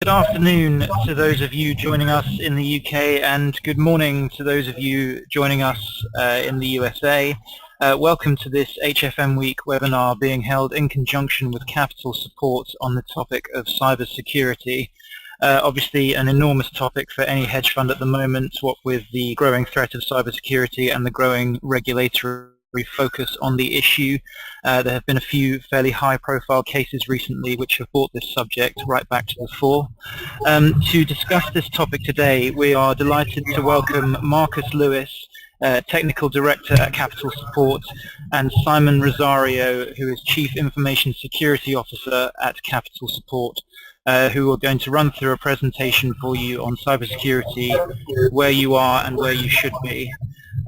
Good afternoon to those of you joining us in the UK, and good morning to those of you joining us in the USA. Welcome to this HFM Week webinar being held in conjunction with Capital Support on the topic of cybersecurity. Obviously an enormous topic for any hedge fund at the moment, what with the growing threat of cybersecurity and the growing regulatory focus on the issue. There have been a few fairly high-profile cases recently which have brought this subject right back to the fore. To discuss this topic today, we are delighted to welcome Marcus Lewis, Technical Director at Capital Support, and Simon Rosario, who is Chief Information Security Officer at Capital Support, who are going to run through a presentation for you on cybersecurity, where you are and where you should be.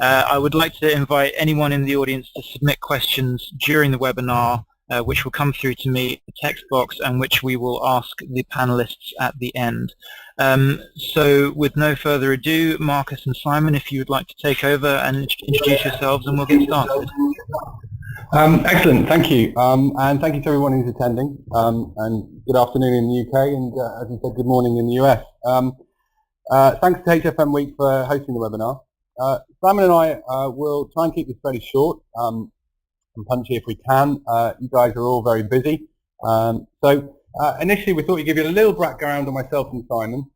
I would like to invite anyone in the audience to submit questions during the webinar, which will come through to me in the text box and which we will ask the panelists at the end. So with no further ado, Marcus and Simon, if you would like to take over and introduce yourselves, and we'll get started. Excellent, thank you. And thank you to everyone who's attending. And good afternoon in the UK, and as you said, good morning in the US. Thanks to HFM Week for hosting the webinar. Simon and I will try and keep this fairly short and punchy if we can. You guys are all very busy. Initially we thought we'd give you a little background on myself and Simon.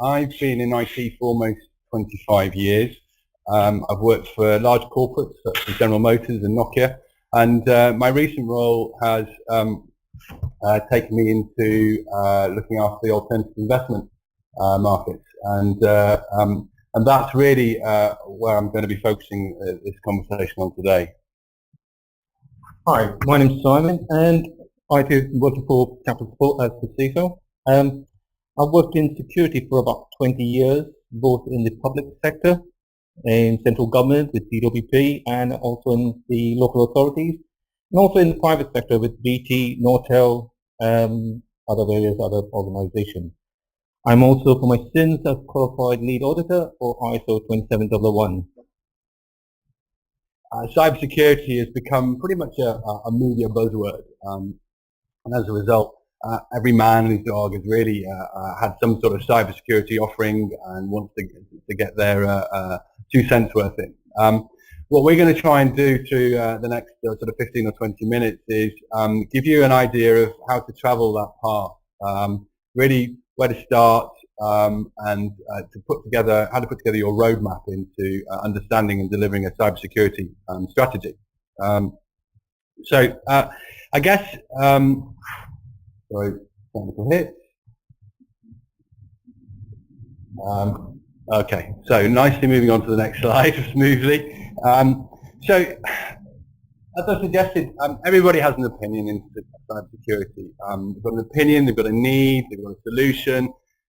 I've been in IT for almost 25 years. I've worked for large corporates such as General Motors and Nokia, and my recent role has taken me into looking after the alternative investment markets, and that's really where I'm going to be focusing this conversation on today. Hi, my name is Simon, and I do working for Capital Support as the CISO. I've worked in security for about 20 years, both in the public sector, in central government with DWP, and also in the local authorities, and also in the private sector with BT, Nortel, other various other organizations. I'm also, for my sins, a qualified lead auditor for ISO 27001. Cybersecurity has become pretty much a media buzzword, and as a result, every man and his dog has really had some sort of cybersecurity offering and wants to get their 2 cents worth in. What we're going to try and do through the next sort of 15 or 20 minutes is give you an idea of how to travel that path, really where to start, and how to put together your roadmap into understanding and delivering a cybersecurity strategy. I guess, sorry, technical hit. Okay, so nicely moving on to the next slide smoothly. As I suggested, everybody has an opinion in cybersecurity. They've got an opinion, they've got a need, they've got a solution.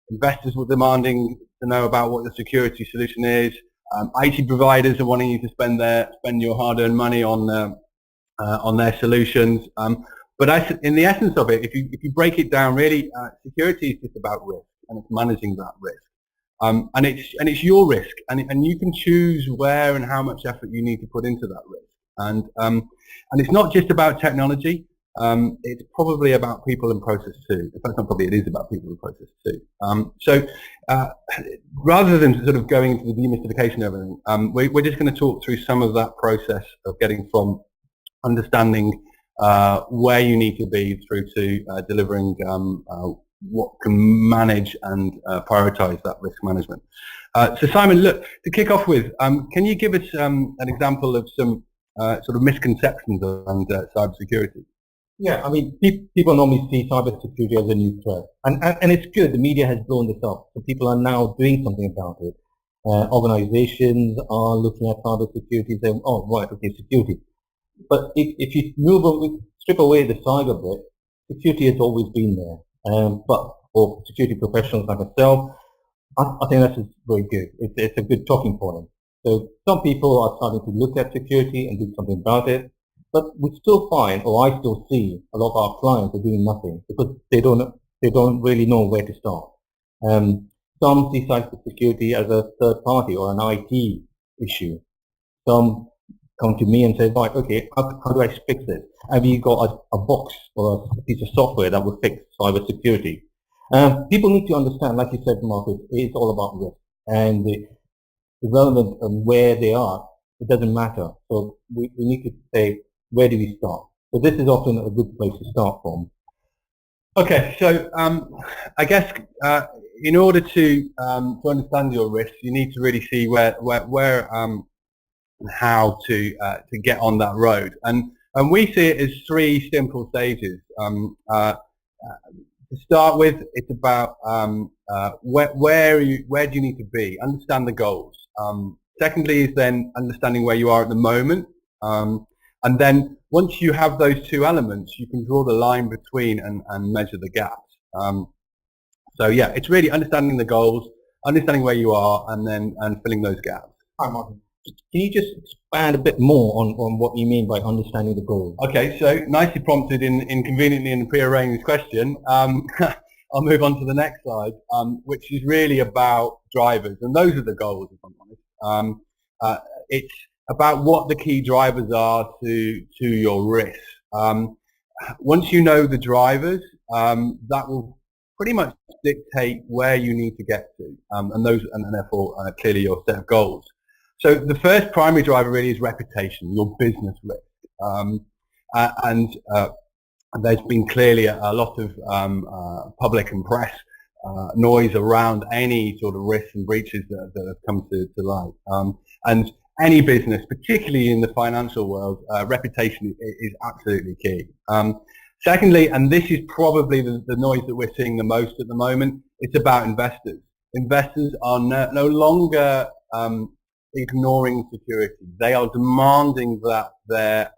Investors were demanding to know about what the security solution is. IT providers are wanting you to spend your hard-earned money on their solutions. But in the essence of it, if you break it down, really, security is just about risk, and it's managing that risk. And it's your risk, and you can choose where and how much effort you need to put into that risk. And it's not just about technology. It's probably about people and process too. In fact, not probably, it is about people and process too. Rather than sort of going into the demystification of everything, we're just going to talk through some of that process of getting from understanding where you need to be through to delivering what can manage and prioritize that risk management. So Simon, look, to kick off with, can you give us an example of some sort of misconceptions around cybersecurity? Yeah, I mean, people normally see cybersecurity as a new threat, and it's good. The media has blown this up, so people are now doing something about it. Organizations are looking at cybersecurity, saying, "Oh, right, okay, security." But if you strip away the cyber bit, security has always been there. But for security professionals like myself, I think that's very good. It's a good talking point. So some people are starting to look at security and do something about it, but we still find, or I still see, a lot of our clients are doing nothing because they don't really know where to start. Some see cybersecurity as a third party or an IT issue. Some come to me and say, right, okay, how do I fix this? Have you got a box or a piece of software that will fix cybersecurity? People need to understand, like you said, Marcus, it's all about risk. And the relevant where they are, it doesn't matter. So we need to say, where do we start? So this is often a good place to start from. Okay, so I guess in order to understand your risks, you need to really see where and how to get on that road. And we see it as three simple stages. To start with, it's about where do you need to be? Understand the goals. Secondly is then understanding where you are at the moment. And then once you have those two elements, you can draw the line between and measure the gaps. So yeah, it's really understanding the goals, understanding where you are, and filling those gaps. Hi, Martin. Can you just expand a bit more on what you mean by understanding the goals? Okay, so nicely prompted conveniently in a pre-arranged question. I'll move on to the next slide, which is really about drivers, and those are the goals, if I'm honest. It's about what the key drivers are to your risk. Once you know the drivers, that will pretty much dictate where you need to get to, and therefore clearly your set of goals. So the first primary driver really is reputation, your business risk, and there's been clearly a lot of public and press noise around any sort of risks and breaches that have come to light. And any business, particularly in the financial world, reputation is absolutely key. Secondly, and this is probably the noise that we're seeing the most at the moment, it's about investors. Investors are no longer ignoring security. They are demanding that their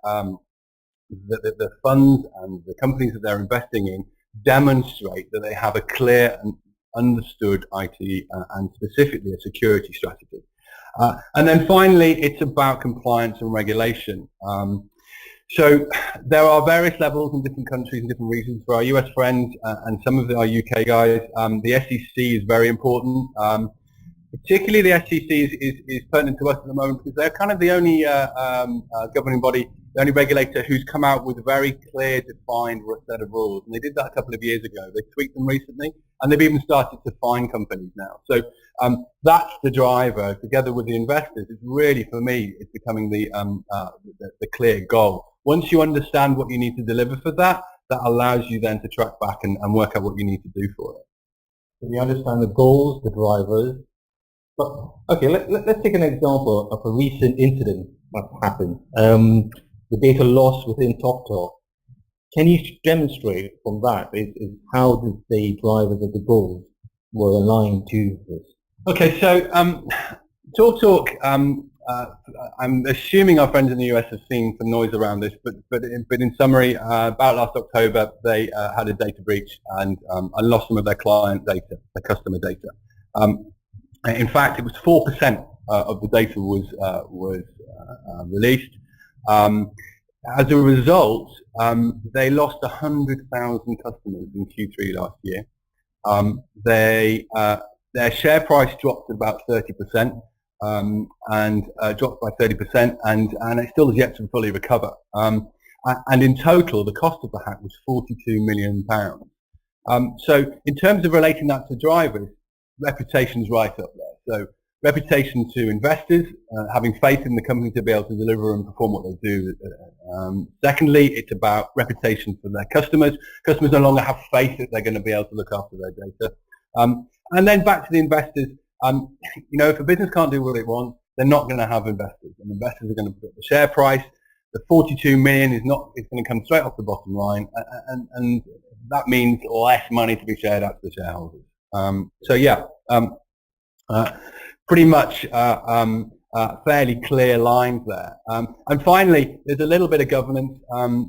the funds and the companies that they're investing in demonstrate that they have a clear and understood IT and specifically a security strategy. And then finally, it's about compliance and regulation. So there are various levels in different countries and different regions. For our US friends and some of our UK guys, the SEC is very important. Particularly the SEC is pertinent to us at the moment because they're kind of the only governing body, the only regulator who's come out with a very clear, defined set of rules. And they did that a couple of years ago. They tweaked them recently, and they've even started to fine companies now. So that's the driver, together with the investors. It's really, for me, it's becoming the clear goal. Once you understand what you need to deliver for that, that allows you then to track back and work out what you need to do for it. So we understand the goals, the drivers. But, okay, let's take an example of a recent incident that happened. The data loss within TalkTalk. Can you demonstrate from that is how the drivers of the goals were aligned to this? Okay, so TalkTalk, I'm assuming our friends in the US have seen some noise around this, but in summary, about last October, they had a data breach and lost some of their client data, their customer data. In fact, it was 4% of the data was released. As a result, they lost 100,000 customers in Q3 last year. Their share price dropped about 30%, and dropped by 30%, and it still has yet to fully recover. And in total, the cost of the hack was £42 million. So in terms of relating that to drivers, reputation's right up there. So reputation to investors, having faith in the company to be able to deliver and perform what they do. Secondly, it's about reputation for their customers. Customers no longer have faith that they're going to be able to look after their data. And then back to the investors, if a business can't do what it wants, they're not going to have investors. And investors are going to put the share price. The 42 million is going to come straight off the bottom line, and that means less money to be shared out to the shareholders. So yeah, pretty much fairly clear lines there. And finally, there's a little bit of governance.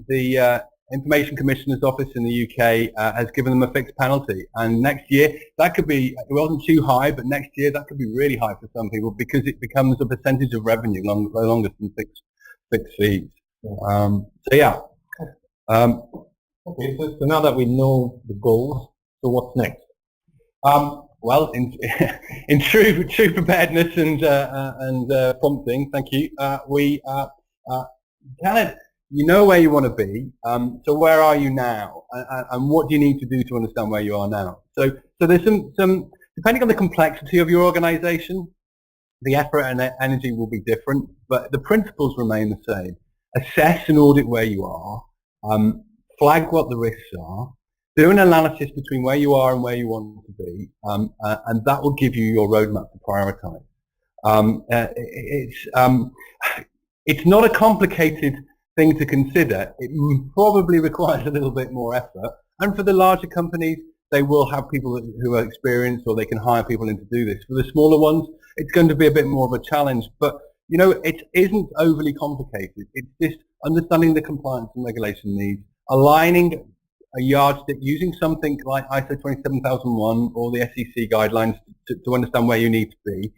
The Information Commissioner's Office in the UK has given them a fixed penalty, and next year that could be, it wasn't too high, but next year that could be really high for some people because it becomes a percentage of revenue, no longer than fixed fees. So yeah. Okay, so now that we know the goals, so what's next? Well, in true preparedness and prompting, thank you. We you know where you want to be. So where are you now, and what do you need to do to understand where you are now? So there's some depending on the complexity of your organisation, the effort and energy will be different, but the principles remain the same. Assess and audit where you are, flag what the risks are, do an analysis between where you are and where you want to be, and that will give you your roadmap to prioritise. It's not a complicated thing to consider. It probably requires a little bit more effort, and for the larger companies, they will have people who are experienced, or they can hire people in to do this. For the smaller ones, it's going to be a bit more of a challenge, but you know, it isn't overly complicated. It's just understanding the compliance and regulation needs, aligning a yardstick, using something like ISO 27001 or the SEC guidelines to understand where you need to be,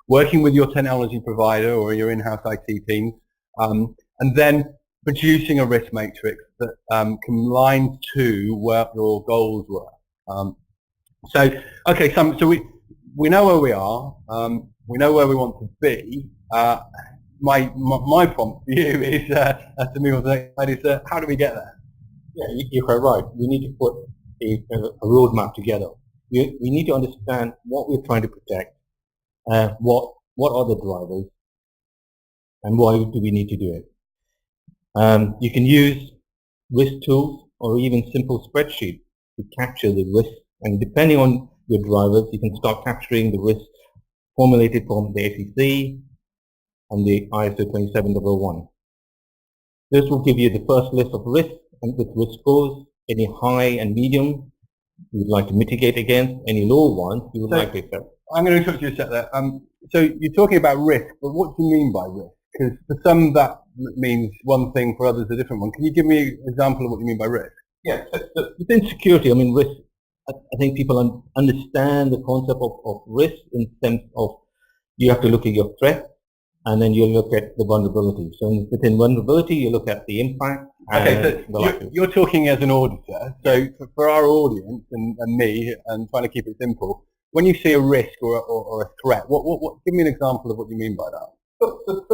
working with your technology provider or your in-house IT teams, and then producing a risk matrix that can line to where your goals were. So we know where we are, we know where we want to be. My prompt for you is, to move on to the next slide, is how do we get there? Yeah, you're quite right. We need to put a roadmap together. We need to understand what we're trying to protect, what are the drivers, and why do we need to do it. You can use risk tools or even simple spreadsheets to capture the risk, and depending on your drivers, you can start capturing the risk formulated from the SEC and the ISO 27001. This will give you the first list of risks and with risk scores, any high and medium you would like to mitigate against, any low ones you would like to accept. I'm going to interrupt you a sec there. So you're talking about risk, but what do you mean by risk? Because for some that means one thing, for others a different one. Can you give me an example of what you mean by risk? Yeah, so within security, I mean risk, I think people understand the concept of risk in the sense of you have to look at your threat, and then you look at the vulnerability. So within vulnerability, you look at the impact. Okay, so you're talking as an auditor. So for our audience and me, and trying to keep it simple, when you see a risk or a threat, what? Give me an example of what you mean by that. So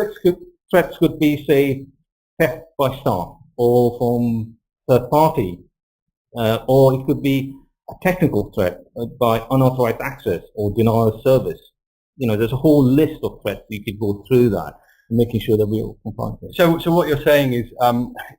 threats could be, say, theft by staff or from third party, or it could be a technical threat by unauthorized access or denial of service. You know, there's a whole list of threats. You could go through that, making sure that we're compliant. So what you're saying is,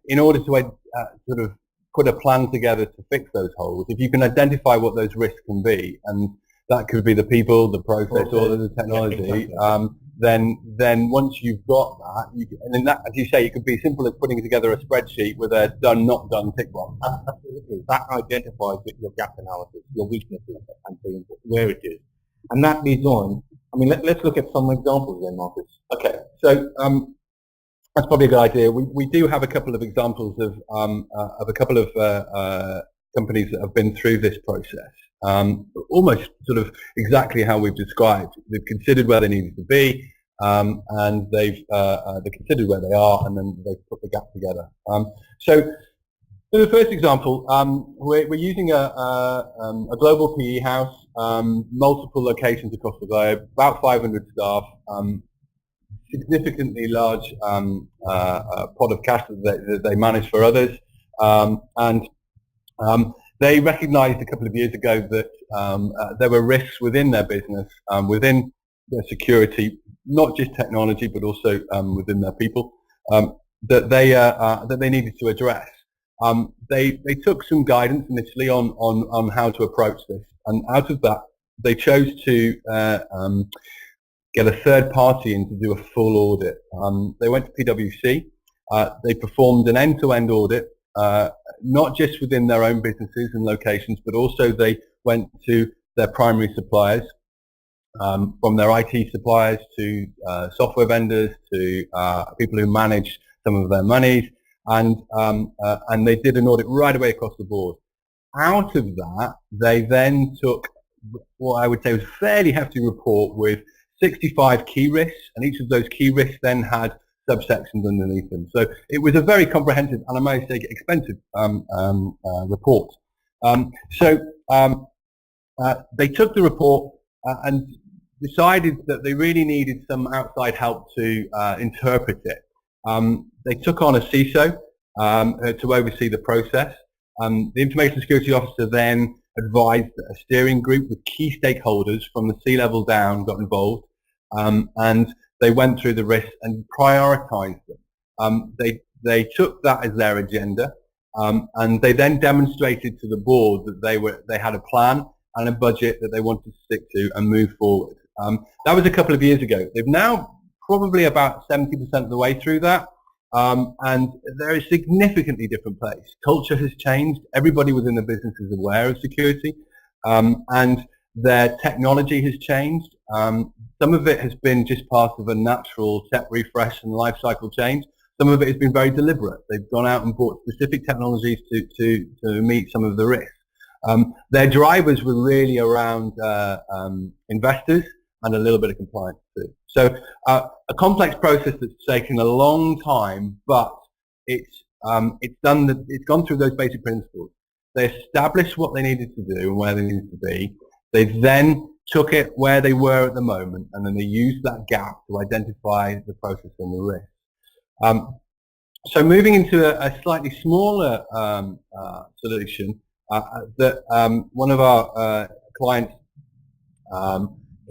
in order to sort of put a plan together to fix those holes, if you can identify what those risks can be, and that could be the people, the process, or the technology, yeah, exactly. Then once you've got that, and then that, as you say, it could be simple as putting together a spreadsheet with a done, not done tick box. Absolutely. That identifies your gap analysis, your weaknesses, and things, where it is. And that leads on. I mean, let's look at some examples then, Marcus. Okay, so that's probably a good idea. We do have a couple of examples of a couple of companies that have been through this process, almost sort of exactly how we've described. They've considered where they needed to be, and they've considered where they are, and then they've put the gap together. So the first example, we're using a global PE house, multiple locations across the globe, about 500 staff, significantly large pot of cash that they manage for others, and they recognized a couple of years ago that there were risks within their business, within their security, not just technology, but also within their people, that they needed to address. They took some guidance initially on how to approach this, and out of that they chose to get a third party in to do a full audit. They went to PwC. They performed an end-to-end audit, not just within their own businesses and locations, but also they went to their primary suppliers, from their IT suppliers to software vendors to people who manage some of their monies, and they did an audit right away across the board. Out of that, they then took what I would say was a fairly hefty report with 65 key risks, and each of those key risks then had subsections underneath them. So it was a very comprehensive, and I might say expensive report. They took the report and decided that they really needed some outside help to interpret it. They took on a CISO to oversee the process. The information security officer then advised that a steering group with key stakeholders from the C-level down got involved, and they went through the risks and prioritized them. They took that as their agenda, and they then demonstrated to the board that they had a plan and a budget that they wanted to stick to and move forward. That was a couple of years ago. They've now probably about 70% of the way through that, and they're a significantly different place. Culture has changed. Everybody within the business is aware of security, and their technology has changed. Some of it has been just part of a natural tech refresh and life cycle change. Some of it has been very deliberate. They've gone out and bought specific technologies to meet some of the risks. Their drivers were really around investors and a little bit of compliance too. So a complex process that's taken a long time, but it's gone through those basic principles. They established what they needed to do and where they needed to be. They then took it where they were at the moment, and then they used that gap to identify the process and the risk. So moving into a slightly smaller solution, that one of our clients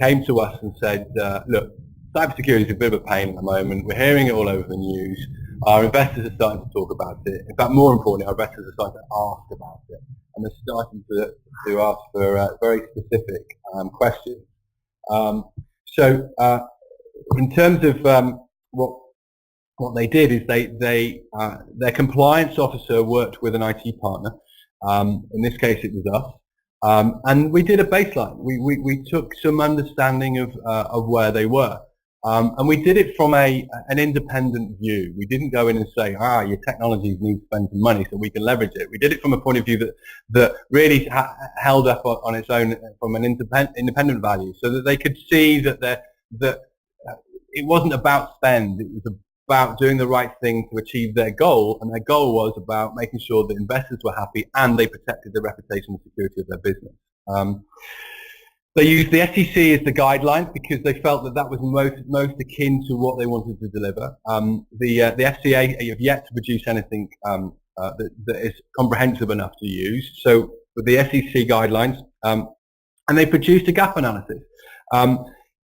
came to us and said, look, cybersecurity is a bit of a pain at the moment. We're hearing it all over the news. Our investors are starting to talk about it. In fact, more importantly, our investors are starting to ask about it. And they're starting to ask for very specific questions. So in terms of what they did is their compliance officer worked with an IT partner. In this case, it was us. And we did a baseline. We took some understanding of where they were. And we did it from an independent view. We didn't go in and say, your technologies need to spend some money so we can leverage it. We did it from a point of view that really held up on its own from an independent value, so that they could see that it wasn't about spend. It was about doing the right thing to achieve their goal, and their goal was about making sure that investors were happy and they protected the reputation and security of their business. They used the SEC as the guidelines because they felt that was most akin to what they wanted to deliver. The FCA have yet to produce anything that is comprehensive enough to use. So with the SEC guidelines, and they produced a gap analysis.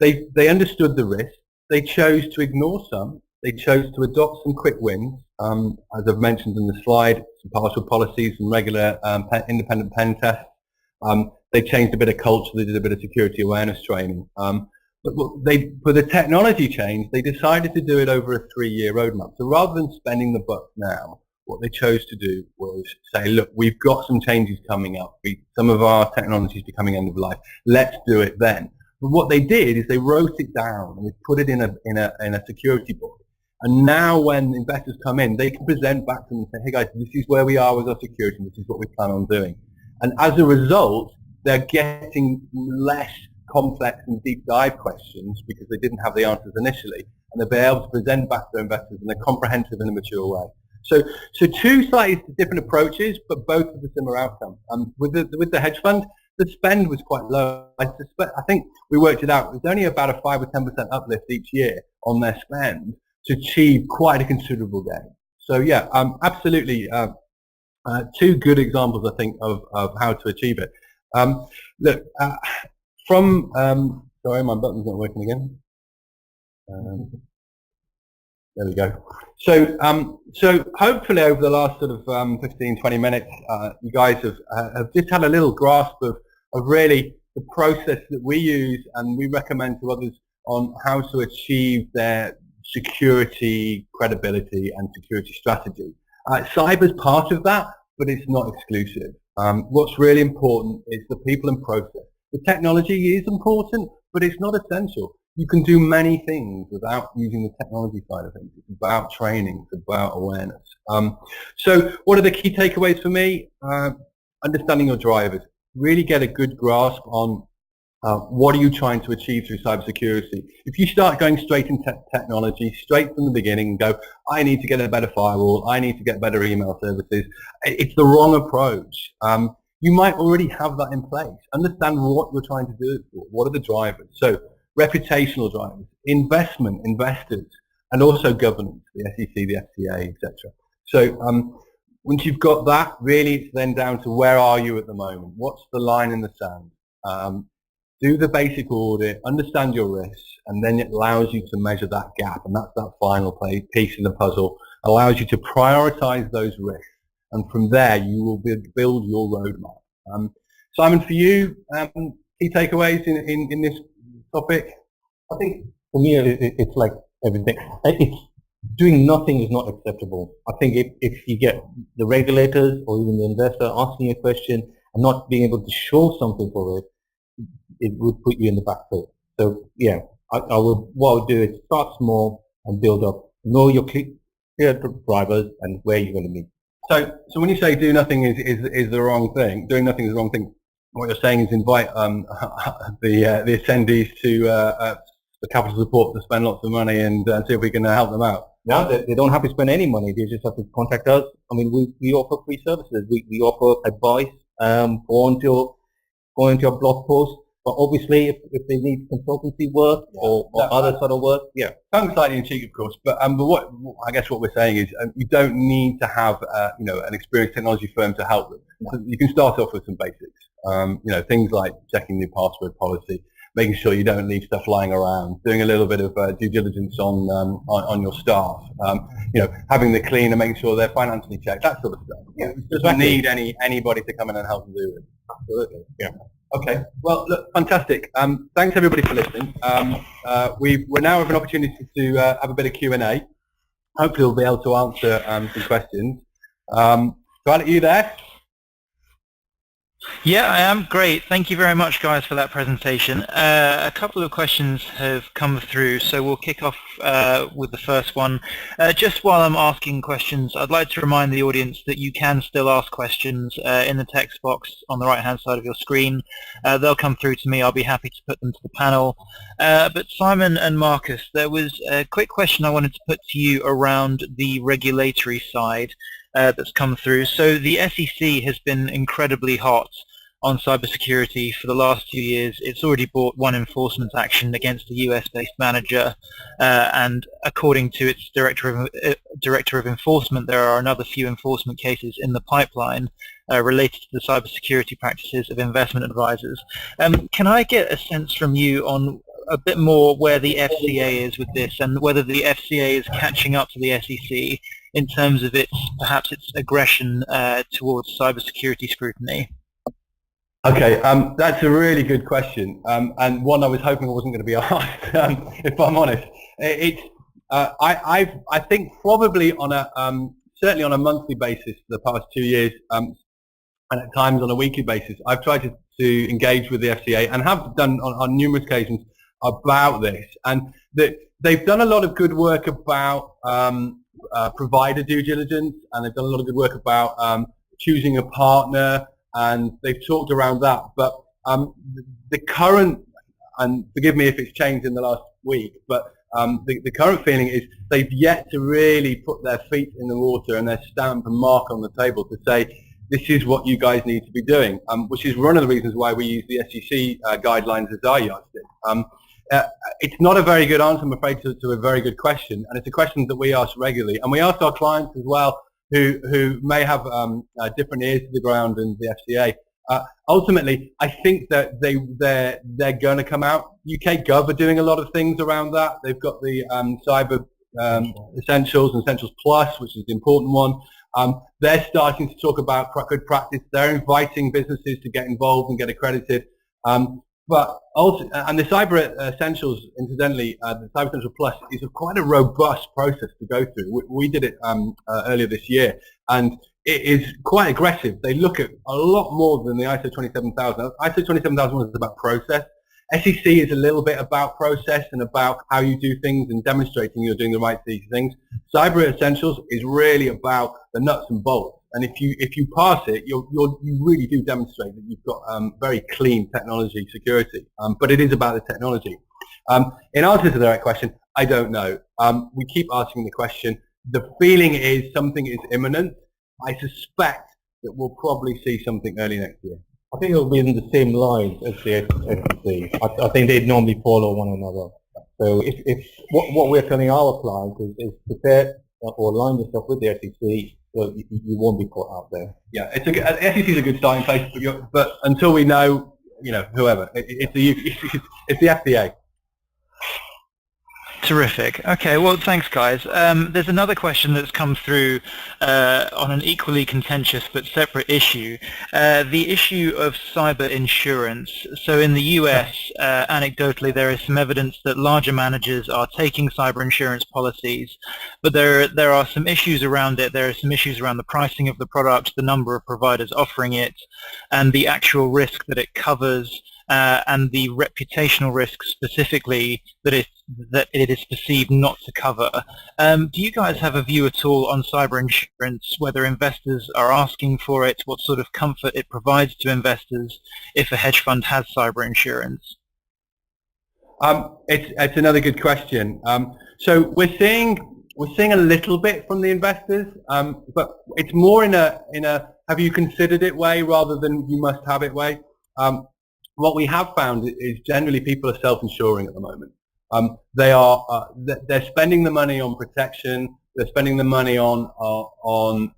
They understood the risk. They chose to ignore some. They chose to adopt some quick wins, as I've mentioned in the slide, some partial policies and regular independent pen tests. They changed a bit of culture. They did a bit of security awareness training. But for the technology change, they decided to do it over a 3-year roadmap. So rather than spending the bucks now, what they chose to do was say, look, we've got some changes coming up. Some of our technology is becoming end of life. Let's do it then. But what they did is they wrote it down and they put it in a security book. And now when investors come in, they can present back to them and say, hey guys, this is where we are with our security, and this is what we plan on doing. And as a result, they're getting less complex and deep dive questions because they didn't have the answers initially, and they'll be able to present back to their investors in a comprehensive and a mature way. So two slightly different approaches, but both with a similar outcome. With the hedge fund, the spend was quite low. I think we worked it out. It was only about a 5 or 10% uplift each year on their spend to achieve quite a considerable gain. So yeah, absolutely. Two good examples, I think, of how to achieve it. Look, sorry, my button's not working again. There we go. So hopefully over the last sort of 15, 20 minutes, you guys have just had a little grasp of really the process that we use and we recommend to others on how to achieve their security credibility and security strategy. Cyber's part of that, but it's not exclusive. What's really important is the people and process. The technology is important, but it's not essential. You can do many things without using the technology side of things. It's about training, it's about awareness. So what are the key takeaways for me? Understanding your drivers. Really get a good grasp on what are you trying to achieve through cybersecurity. If you start going straight into technology, straight from the beginning and go, I need to get a better firewall, I need to get better email services, it's the wrong approach. You might already have that in place. Understand what you're trying to do. What are the drivers? So reputational drivers, investment, investors, and also governance, the SEC, the FCA, etc. So once you've got that, really it's then down to where are you at the moment? What's the line in the sand? Do the basic audit, understand your risks, and then it allows you to measure that gap, and that's that final piece in the puzzle, allows you to prioritize those risks, and from there you will build your roadmap. Simon, for you, key takeaways in this topic? I think for me it's like everything. Doing nothing is not acceptable. I think if you get the regulators or even the investor asking a question and not being able to show something for it, it would put you in the back foot. So yeah, what I would do is start small and build up. Know your clear drivers and where you're going to meet. So when you say do nothing is the wrong thing, doing nothing is the wrong thing, what you're saying is invite the attendees to the capital support to spend lots of money and see if we can help them out. No, they don't have to spend any money. They just have to contact us. I mean, we offer free services. We offer advice. Go into your blog post. But obviously, if they need consultancy work or other sort of work, sounds slightly in cheek, of course. But what I guess what we're saying is you don't need to have an experienced technology firm to help them. So you can start off with some basics. Things like checking the password policy, making sure you don't leave stuff lying around, doing a little bit of due diligence on your staff, having the cleaner, making sure they're financially checked, that sort of stuff. Yeah, it doesn't need anybody to come in and help them do it. Absolutely. Yeah. Okay. Well, look, fantastic. Thanks everybody for listening. We're now have an opportunity to have a bit of Q&A. Hopefully we'll be able to answer some questions. So Alec, you there? Yeah, I am. Great. Thank you very much, guys, for that presentation. A couple of questions have come through, so we'll kick off with the first one. Just while I'm asking questions, I'd like to remind the audience that you can still ask questions in the text box on the right-hand side of your screen. They'll come through to me. I'll be happy to put them to the panel. But Simon and Marcus, there was a quick question I wanted to put to you around the regulatory side that's come through. So the SEC has been incredibly hot on cybersecurity for the last 2 years. It's already brought one enforcement action against a US-based manager, and according to its director of enforcement, there are another few enforcement cases in the pipeline related to the cybersecurity practices of investment advisors. Can I get a sense from you on a bit more where the FCA is with this, and whether the FCA is catching up to the SEC in terms of perhaps its aggression towards cybersecurity scrutiny? Okay, that's a really good question, and one I was hoping I wasn't going to be asked. If I'm honest, I think probably on certainly on a monthly basis the past 2 years, and at times on a weekly basis, I've tried to engage with the FCA and have done on numerous occasions about this, and they've done a lot of good work about provider due diligence, and they've done a lot of good work about choosing a partner, and they've talked around that. But the current, and forgive me if it's changed in the last week, but the current feeling is they've yet to really put their feet in the water and their stamp and mark on the table to say, this is what you guys need to be doing, which is one of the reasons why we use the SEC guidelines as our yardstick. It's not a very good answer, I'm afraid, to a very good question, and it's a question that we ask regularly, and we ask our clients as well, who may have different ears to the ground than the FCA. Ultimately, I think that they're going to come out. UK Gov are doing a lot of things around that. They've got the Cyber Essentials and Essentials Plus, which is the important one. They're starting to talk about good practice. They're inviting businesses to get involved and get accredited. But also, and the Cyber Essentials, incidentally, the Cyber Essentials Plus is quite a robust process to go through. We did it earlier this year, and it is quite aggressive. They look at a lot more than the ISO 27000. ISO 27001 is about process. SEC is a little bit about process and about how you do things and demonstrating you're doing the right things. Cyber Essentials is really about the nuts and bolts. And if you pass it, you really do demonstrate that you've got very clean technology security. But it is about the technology. In answer to the right question, I don't know. We keep asking the question. The feeling is something is imminent. I suspect that we'll probably see something early next year. I think it'll be in the same lines as the SEC. I think they normally follow one another. So if what we're telling our clients is prepare or align yourself with the SEC, so you won't be caught out there. Yeah, it's the SEC is a good starting place, but until we know, whoever, it's the FDA. Terrific. Okay, well, thanks, guys. There's another question that's come through on an equally contentious but separate issue, the issue of cyber insurance. So in the US, anecdotally, there is some evidence that larger managers are taking cyber insurance policies, but there are some issues around it. There are some issues around the pricing of the product, the number of providers offering it, and the actual risk that it covers. And the reputational risk specifically that it is perceived not to cover. Do you guys have a view at all on cyber insurance, whether investors are asking for it, what sort of comfort it provides to investors if a hedge fund has cyber insurance? It's another good question. So we're seeing a little bit from the investors, but it's more in a have you considered it way rather than you must have it way. What we have found is generally people are self-insuring at the moment. They're spending the money on protection. They're spending the money on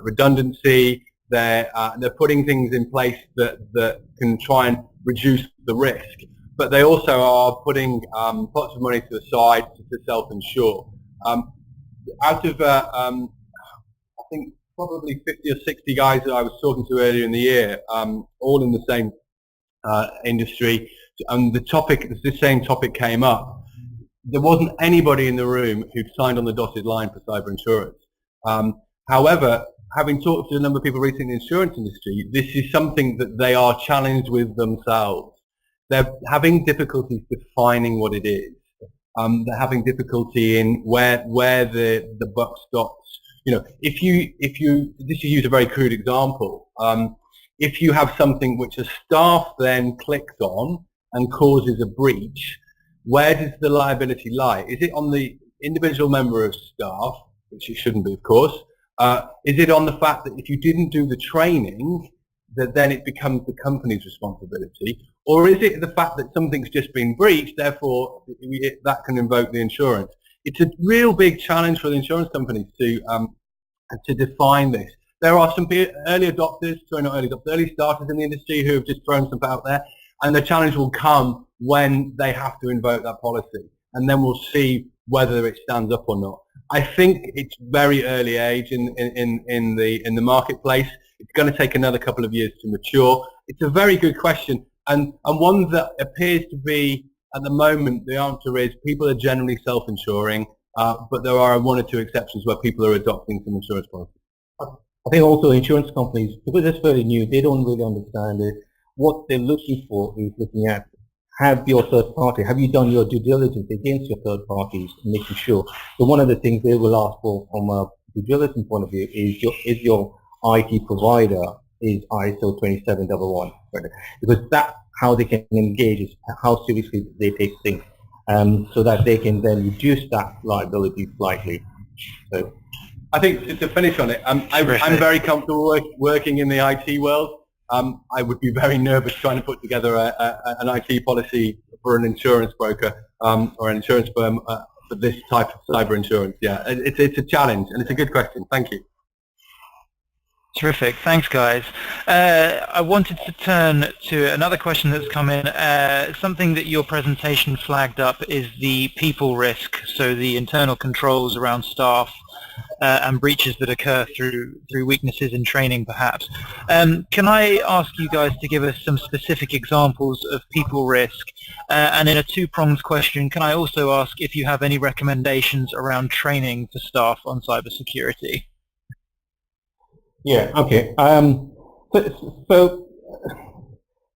redundancy. They're putting things in place that can try and reduce the risk. But they also are putting pots of money to the side to self-insure. Out of I think probably 50 or 60 guys that I was talking to earlier in the year, all in the same industry, and the same topic came up. There wasn't anybody in the room who'd signed on the dotted line for cyber insurance. However, having talked to a number of people recently in the insurance industry, this is something that they are challenged with themselves. They're having difficulties defining what it is. They're having difficulty in where the buck stops. If you just to use a very crude example, if you have something which a staff then clicks on and causes a breach, where does the liability lie? Is it on the individual member of staff, which it shouldn't be, of course? Is it on the fact that if you didn't do the training, that then it becomes the company's responsibility? Or is it the fact that something's just been breached, therefore that can invoke the insurance? It's a real big challenge for the insurance companies to define this. There are some early starters in the industry who have just thrown stuff out there, and the challenge will come when they have to invoke that policy, and then we'll see whether it stands up or not. I think it's very early age in the marketplace. It's going to take another couple of years to mature. It's a very good question, and one that appears to be, at the moment, the answer is people are generally self-insuring, but there are one or two exceptions where people are adopting some insurance policies. I think also insurance companies, because it's fairly new, they don't really understand it. What they're looking for is looking at, have your third party, have you done your due diligence against your third parties, making sure. So one of the things they will ask for from a due diligence point of view is your IT provider is ISO 27001, right? Because that's how they can engage, is how seriously they take things, so that they can then reduce that liability slightly. So I think to finish on it, I'm very comfortable working in the IT world. I would be very nervous trying to put together an IT policy for an insurance broker or an insurance firm for this type of cyber insurance. Yeah, it's a challenge, and it's a good question. Thank you. Terrific. Thanks, guys. I wanted to turn to another question that's come in. Something that your presentation flagged up is the people risk, so the internal controls around staff and breaches that occur through weaknesses in training, perhaps. Can I ask you guys to give us some specific examples of people risk? And in a two-pronged question, can I also ask if you have any recommendations around training for staff on cybersecurity? Yeah, okay. So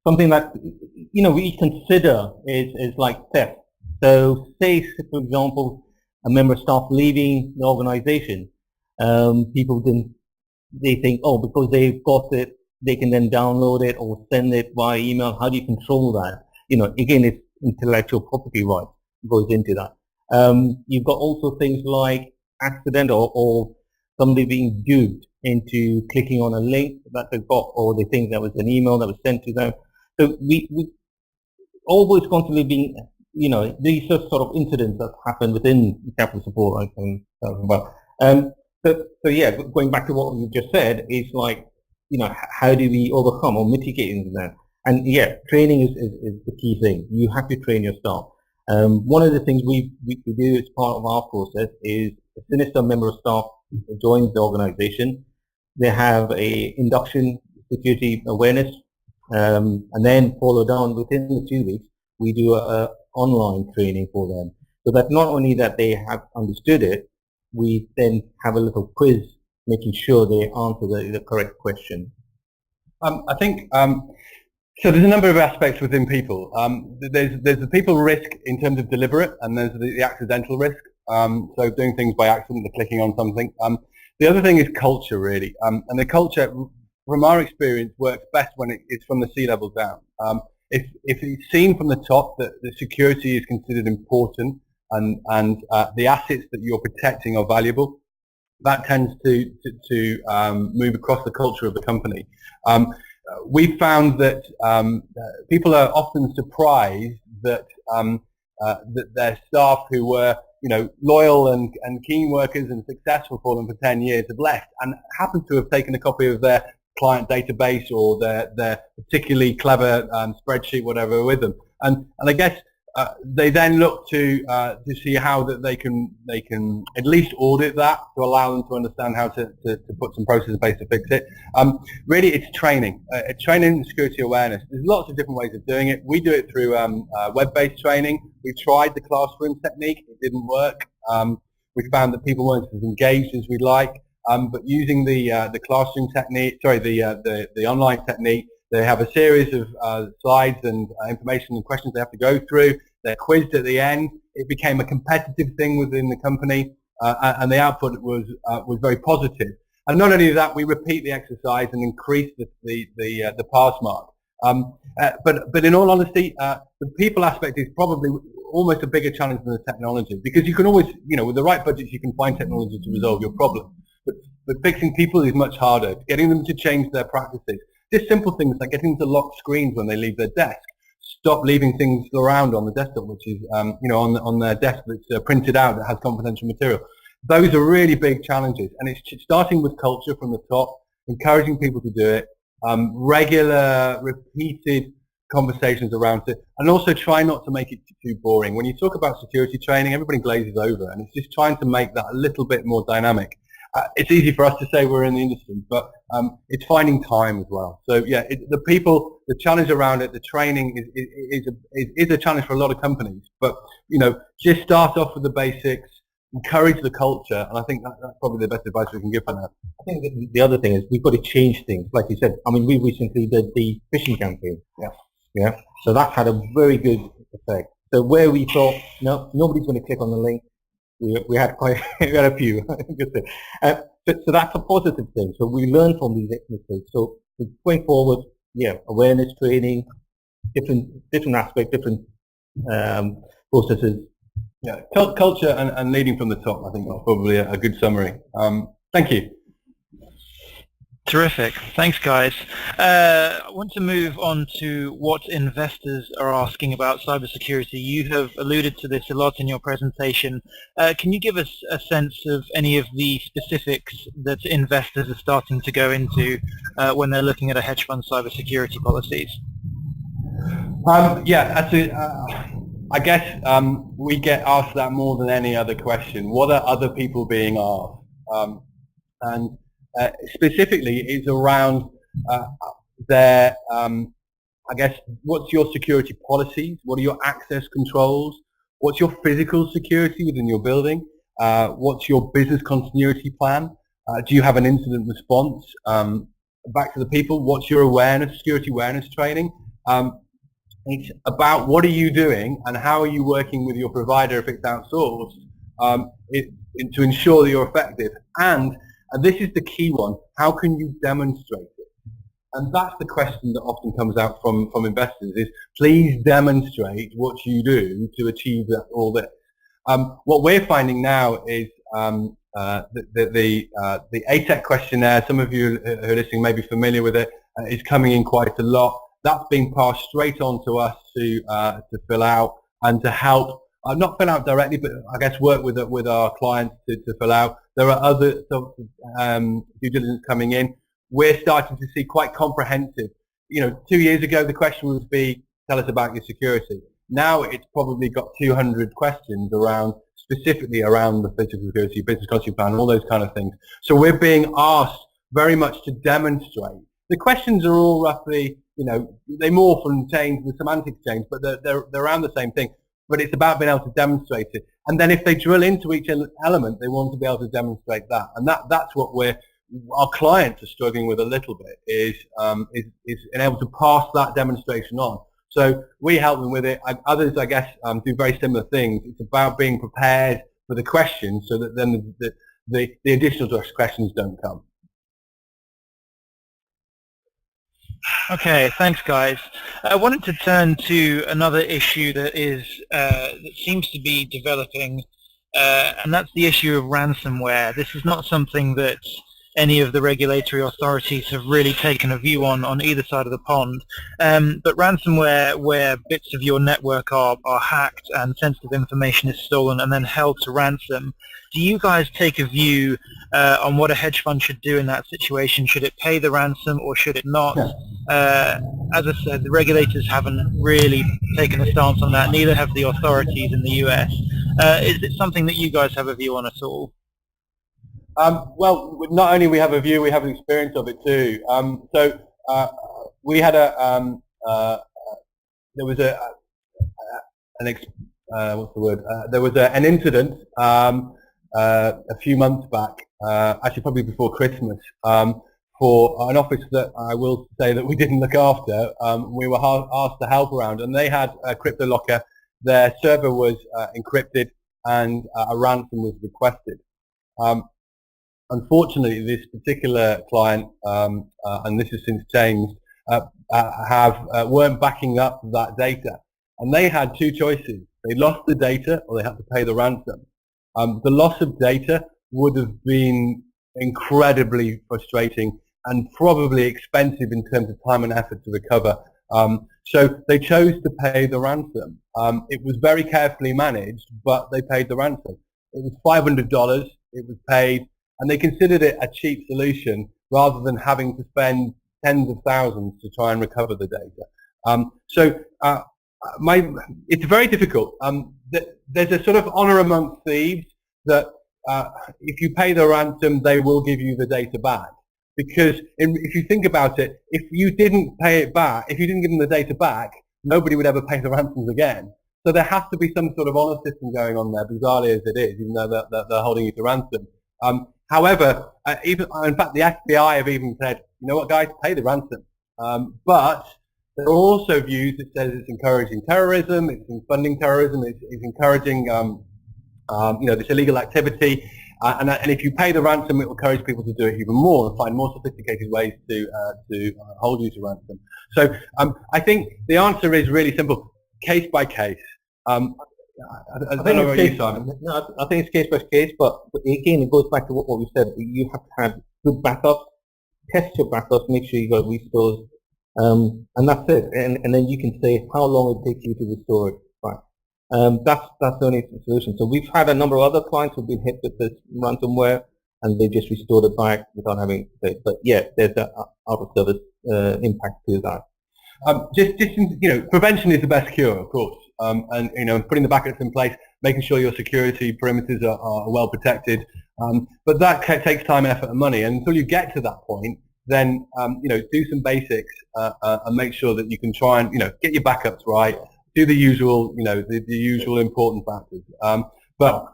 something that we consider is like theft. So say, for example, a member of staff leaving the organization, people they think, oh, because they've got it, they can then download it or send it via email. How do you control that? Again, it's intellectual property rights goes into that. You've got also things like accident or somebody being duped into clicking on a link that they've got, or they think that was an email that was sent to them. So we always constantly being these are sort of incidents that happen within capital support. I can talk about. So yeah, going back to what you just said, is like, how do we overcome or mitigate that? And yeah, training is the key thing. You have to train your staff. One of the things we do as part of our process is, as soon as a member of staff joins the organization, they have a induction security awareness, and then follow down within the 2 weeks, we do a online training for them. So that not only that they have understood it, we then have a little quiz, making sure they answer the correct question. I think so. There's a number of aspects within people. There's the people risk in terms of deliberate, and there's the accidental risk. So doing things by accident, the clicking on something. The other thing is culture, really, and the culture, from our experience, works best when it's from the C-level down. If it's seen from the top that the security is considered important and the assets that you're protecting are valuable, that tends to move across the culture of the company. We found that people are often surprised that that their staff who were loyal and keen workers and successful for them for 10 years have left and happen to have taken a copy of their client database or their particularly clever spreadsheet, whatever, with them. And I guess they then look to see how that they can at least audit that to allow them to understand how to put some process in place to fix it. Really, it's training. Training and security awareness. There's lots of different ways of doing it. We do it through web-based training. We tried the classroom technique. It didn't work. We found that people weren't as engaged as we'd like. But using the classroom technique, the online technique, they have a series of slides and information and questions they have to go through. They're quizzed at the end. It became a competitive thing within the company, and the output was very positive. And not only that, we repeat the exercise and increase the pass mark. But in all honesty, the people aspect is probably almost a bigger challenge than the technology, because you can always, with the right budgets, you can find technology to resolve your problem. But fixing people is much harder. Getting them to change their practices. Just simple things like getting them to lock screens when they leave their desk. Stop leaving things around on the desktop, which is, on their desk that's printed out that has confidential material. Those are really big challenges, and it's starting with culture from the top, encouraging people to do it, regular, repeated conversations around it, and also try not to make it too boring. When you talk about security training, everybody glazes over, and it's just trying to make that a little bit more dynamic. It's easy for us to say we're in the industry, but it's finding time as well. So yeah, the challenge around it, the training is a challenge for a lot of companies. But just start off with the basics, encourage the culture, and I think that's probably the best advice we can give for that. I think the other thing is we've got to change things. Like you said, I mean, we recently did the phishing campaign. Yeah. So that had a very good effect. So where we thought, no, nobody's going to click on the link, we had a few. So that's a positive thing. So we learn from these mistakes. So going forward, awareness training, different aspects, different processes. Yeah, culture and leading from the top, I think is probably a good summary. Thank you. Terrific. Thanks, guys. I want to move on to what investors are asking about cybersecurity. You have alluded to this a lot in your presentation. Can you give us a sense of any of the specifics that investors are starting to go into when they're looking at a hedge fund cybersecurity policies? I guess we get asked that more than any other question. What are other people being asked? Specifically is around their, I guess, what's your security policies? What are your access controls? What's your physical security within your building? What's your business continuity plan? Do you have an incident response? Back to the people, what's your security awareness training? It's about what are you doing and how are you working with your provider if it's outsourced to ensure that you're effective. And this is the key one, how can you demonstrate it? And that's the question that often comes out from investors is, please demonstrate what you do to achieve all this. What we're finding now is the ATEC questionnaire, some of you who are listening may be familiar with it, is coming in quite a lot. That's being passed straight on to us to fill out. and to help, not fill out directly, but I guess work with our clients to fill out. There are other due diligence coming in. We're starting to see quite comprehensive. 2 years ago, the question would be, tell us about your security. Now it's probably got 200 questions specifically around the physical security, business continuity plan, all those kind of things. So we're being asked very much to demonstrate. The questions are all roughly, they morph and change, the semantics change, but they're around the same thing. But it's about being able to demonstrate it. And then if they drill into each element, they want to be able to demonstrate that. And that's what our clients are struggling with a little bit, is being able to pass that demonstration on. So we help them with it. Others, I guess, do very similar things. It's about being prepared for the questions so that then the additional questions don't come. Okay, thanks guys. I wanted to turn to another issue that seems to be developing, and that's the issue of ransomware. This is not something that any of the regulatory authorities have really taken a view on either side of the pond. But ransomware, where bits of your network are hacked and sensitive information is stolen and then held to ransom, do you guys take a view on what a hedge fund should do in that situation? Should it pay the ransom or should it not? As I said, the regulators haven't really taken a stance on that, neither have the authorities in the US. Is it something that you guys have a view on at all? Well, not only we have a view, we have an experience of it too. We had there was an incident a few months back, actually probably before Christmas, for an office that I will say that we didn't look after. We were asked to help around, and they had a crypto locker. Their server was encrypted, and a ransom was requested. Unfortunately, this particular client, and this has since changed, weren't backing up that data. And they had two choices. They lost the data or they had to pay the ransom. The loss of data would have been incredibly frustrating and probably expensive in terms of time and effort to recover. So they chose to pay the ransom. It was very carefully managed, but they paid the ransom. It was $500. It was paid. And they considered it a cheap solution rather than having to spend tens of thousands to try and recover the data. It's very difficult. There's a sort of honor amongst thieves that if you pay the ransom, they will give you the data back. Because if you think about it, if you didn't pay it back, if you didn't give them the data back, nobody would ever pay the ransoms again. So there has to be some sort of honor system going on there, bizarrely as it is, even though they're holding you to ransom. However, in fact, the FBI have even said, you know what, guys, pay the ransom. But there are also views that says it's encouraging terrorism, it's funding terrorism, it's encouraging, this illegal activity. And if you pay the ransom, it will encourage people to do it even more and find more sophisticated ways to hold you to ransom. So I think the answer is really simple, case by case. I don't know about you, Simon. No, I think it's case by case, but again, it goes back to what we said. You have to have good backups, test your backups, make sure you got restores, and that's it. And then you can say how long it takes you to restore it back. That's the only solution. So we've had a number of other clients who've been hit with this ransomware, and they just restored it back without having to pay. But yeah, there's an out of service impact to that. Prevention is the best cure, of course. And putting the backups in place, making sure your security perimeters are well protected. But that takes time, effort, and money. And until you get to that point, then do some basics and make sure that you can try and get your backups right. Do the usual, the usual important factors. But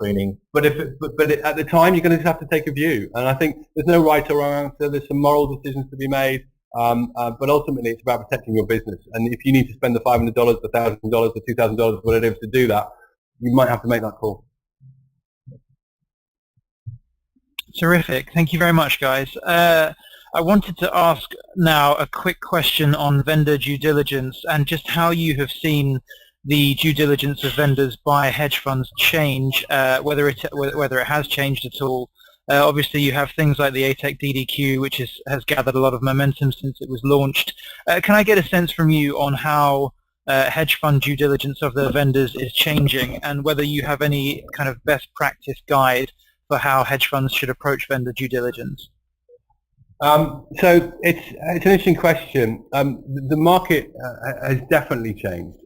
at the time, you're going to just have to take a view. And I think there's no right or wrong answer. There's some moral decisions to be made. But ultimately, it's about protecting your business. And if you need to spend the $500, the $1,000, the $2,000, whatever it is to do that, you might have to make that call. Terrific. Thank you very much, guys. I wanted to ask now a quick question on vendor due diligence and just how you have seen the due diligence of vendors by hedge funds change, whether it has changed at all. Obviously, you have things like the ATEC DDQ, which has gathered a lot of momentum since it was launched. Can I get a sense from you on how hedge fund due diligence of their vendors is changing, and whether you have any kind of best practice guide for how hedge funds should approach vendor due diligence. So it's an interesting question. The market has definitely changed.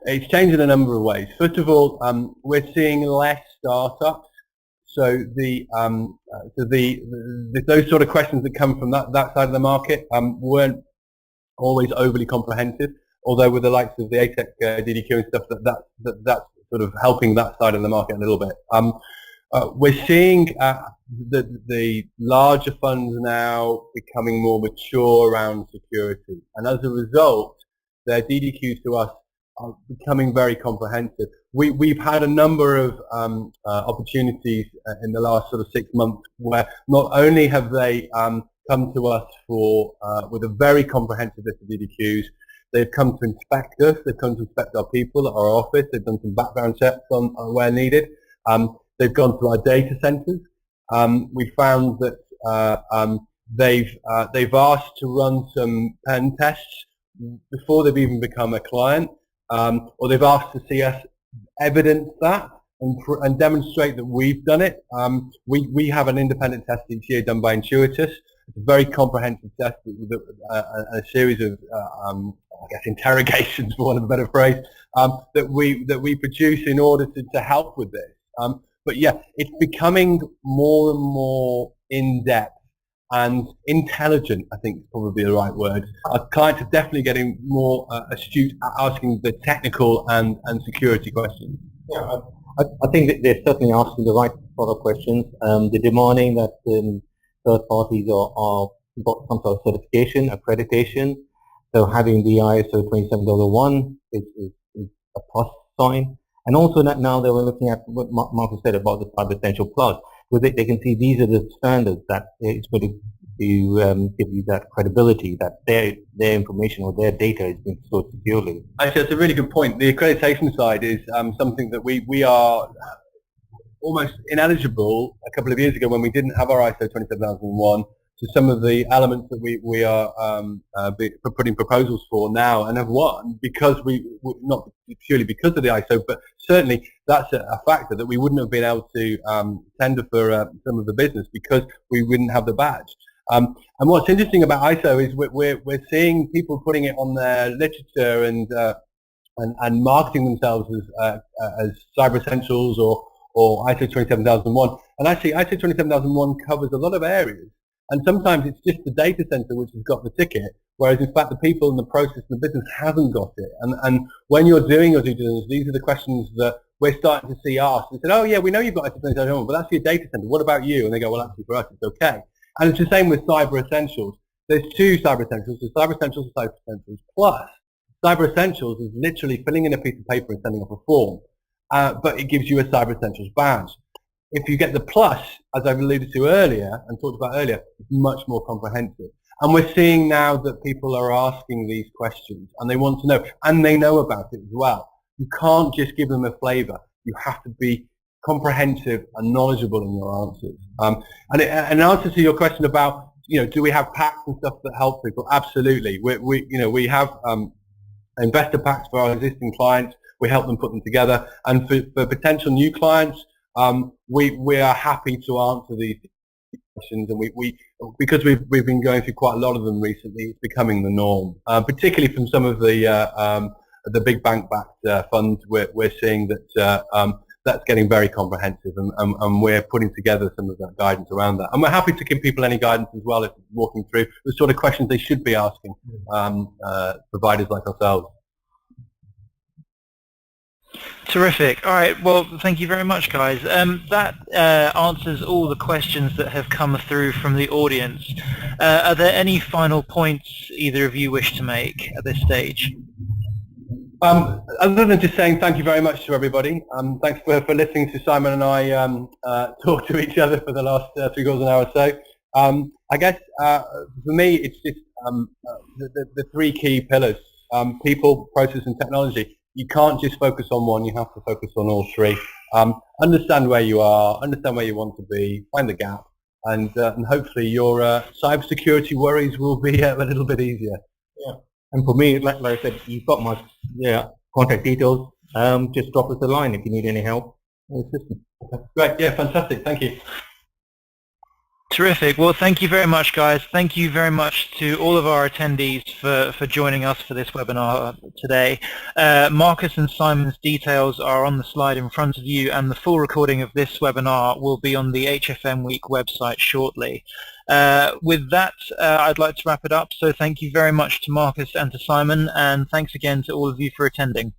It's changed in a number of ways. First of all, we're seeing less startups. So those sort of questions that come from that side of the market weren't always overly comprehensive. Although with the likes of the ATEC, DDQ and stuff, that's sort of helping that side of the market a little bit. We're seeing the larger funds now becoming more mature around security, and as a result, their DDQs to us are becoming very comprehensive. We've had a number of opportunities in the last sort of 6 months where not only have they come to us with a very comprehensive list of DDQs, they've come to inspect us, they've come to inspect our people at our office, they've done some background checks on where needed. They've gone to our data centers. We found that they've asked to run some pen tests before they've even become a client, or they've asked to see us evidence that and demonstrate that we've done it. We have an independent test each year done by Intuitus. It's a very comprehensive test with a series of, I guess, interrogations, for want of a better phrase, that we produce in order to help with this. But yeah, it's becoming more and more in-depth and intelligent, I think is probably the right word. Our clients are definitely getting more astute at asking the technical and security questions. Yeah, I think that they're certainly asking the right sort of questions. They're demanding that third parties are got some sort of certification, accreditation. So having the ISO 27001 is a plus sign. And also that now they were looking at what Marcus said about the Cyber Essential Plus, where they can see these are the standards that it's going to give you that credibility that their information or their data is being stored securely. Actually, that's a really good point. The accreditation side is something that we are almost ineligible a couple of years ago when we didn't have our ISO 27001 to some of the elements that we are putting proposals for now and have won because not purely because of the ISO, but certainly that's a factor that we wouldn't have been able to tender for some of the business because we wouldn't have the badge. And what's interesting about ISO is we're seeing people putting it on their literature and marketing themselves as Cyber Essentials or ISO 27001. And actually, ISO 27001 covers a lot of areas. And sometimes it's just the data center which has got the ticket, whereas in fact the people in the process and the business haven't got it. And when you're doing your due diligence, these are the questions that we're starting to see asked. They said, oh yeah, we know you've got ISO 27001, but that's your data center. What about you? And they go, well, actually for us it's okay. And it's the same with Cyber Essentials. There's two Cyber Essentials. There's Cyber Essentials and Cyber Essentials Plus. Cyber Essentials is literally filling in a piece of paper and sending off a form, but it gives you a Cyber Essentials badge. If you get the Plus, as I've alluded to earlier and talked about earlier, it's much more comprehensive. And we're seeing now that people are asking these questions and they want to know, and they know about it as well. You can't just give them a flavor. You have to be comprehensive and knowledgeable in your answers. And in answer to your question about, do we have packs and stuff that help people? Absolutely. We have investor packs for our existing clients. We help them put them together. And for potential new clients, we are happy to answer these questions, and because we've been going through quite a lot of them recently, it's becoming the norm. Particularly from some of the big bank-backed funds, we're seeing that that's getting very comprehensive, and we're putting together some of that guidance around that. And we're happy to give people any guidance as well if walking through the sort of questions they should be asking providers like ourselves. Terrific. All right. Well, thank you very much, guys. That answers all the questions that have come through from the audience. Are there any final points either of you wish to make at this stage? Other than just saying thank you very much to everybody. Thanks for listening to Simon and I talk to each other for the last 3/4 of an hour or so. I guess for me, it's just the three key pillars: people, process, and technology. You can't just focus on one, you have to focus on all three. Understand where you are, understand where you want to be, find the gap, and hopefully your cybersecurity worries will be a little bit easier. Yeah. And for me, like I said, you've got my contact details. Just drop us a line if you need any help or assistance. Okay. Great, yeah, fantastic, thank you. Terrific. Well, thank you very much, guys. Thank you very much to all of our attendees for joining us for this webinar today. Marcus and Simon's details are on the slide in front of you, and the full recording of this webinar will be on the HFM Week website shortly. With that, I'd like to wrap it up. So thank you very much to Marcus and to Simon, and thanks again to all of you for attending.